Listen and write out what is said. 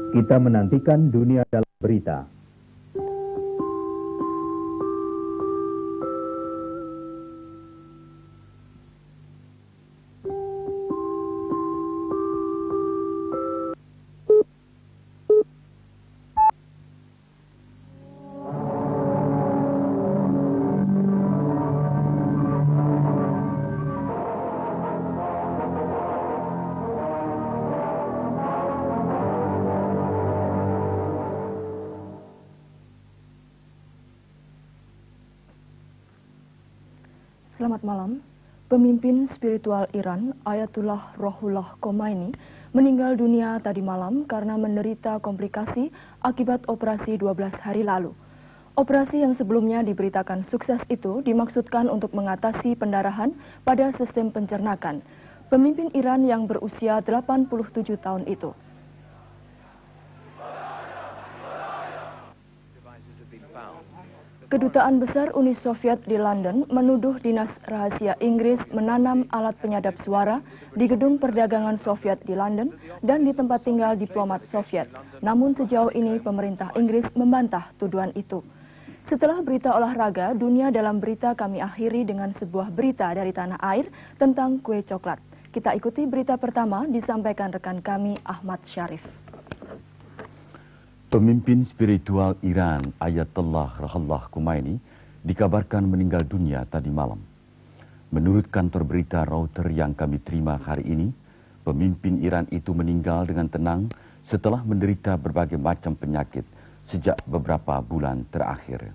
Kita menantikan dunia dalam berita. Selamat malam. Pemimpin spiritual Iran, Ayatullah Ruhollah Khomeini, meninggal dunia tadi malam karena menderita komplikasi akibat operasi 12 hari lalu. Operasi yang sebelumnya diberitakan sukses itu dimaksudkan untuk mengatasi pendarahan pada sistem pencernakan. Pemimpin Iran yang berusia 87 tahun itu. Kedutaan Besar Uni Soviet di London menuduh Dinas Rahasia Inggris menanam alat penyadap suara di gedung perdagangan Soviet di London dan di tempat tinggal diplomat Soviet. Namun sejauh ini pemerintah Inggris membantah tuduhan itu. Setelah berita olahraga, dunia dalam berita kami akhiri dengan sebuah berita dari tanah air tentang kue coklat. Kita ikuti berita pertama disampaikan rekan kami Ahmad Syarif. Pemimpin spiritual Iran, Ayatollah Ruhollah Khomeini, dikabarkan meninggal dunia tadi malam. Menurut kantor berita Reuters yang kami terima hari ini, pemimpin Iran itu meninggal dengan tenang setelah menderita berbagai macam penyakit sejak beberapa bulan terakhir.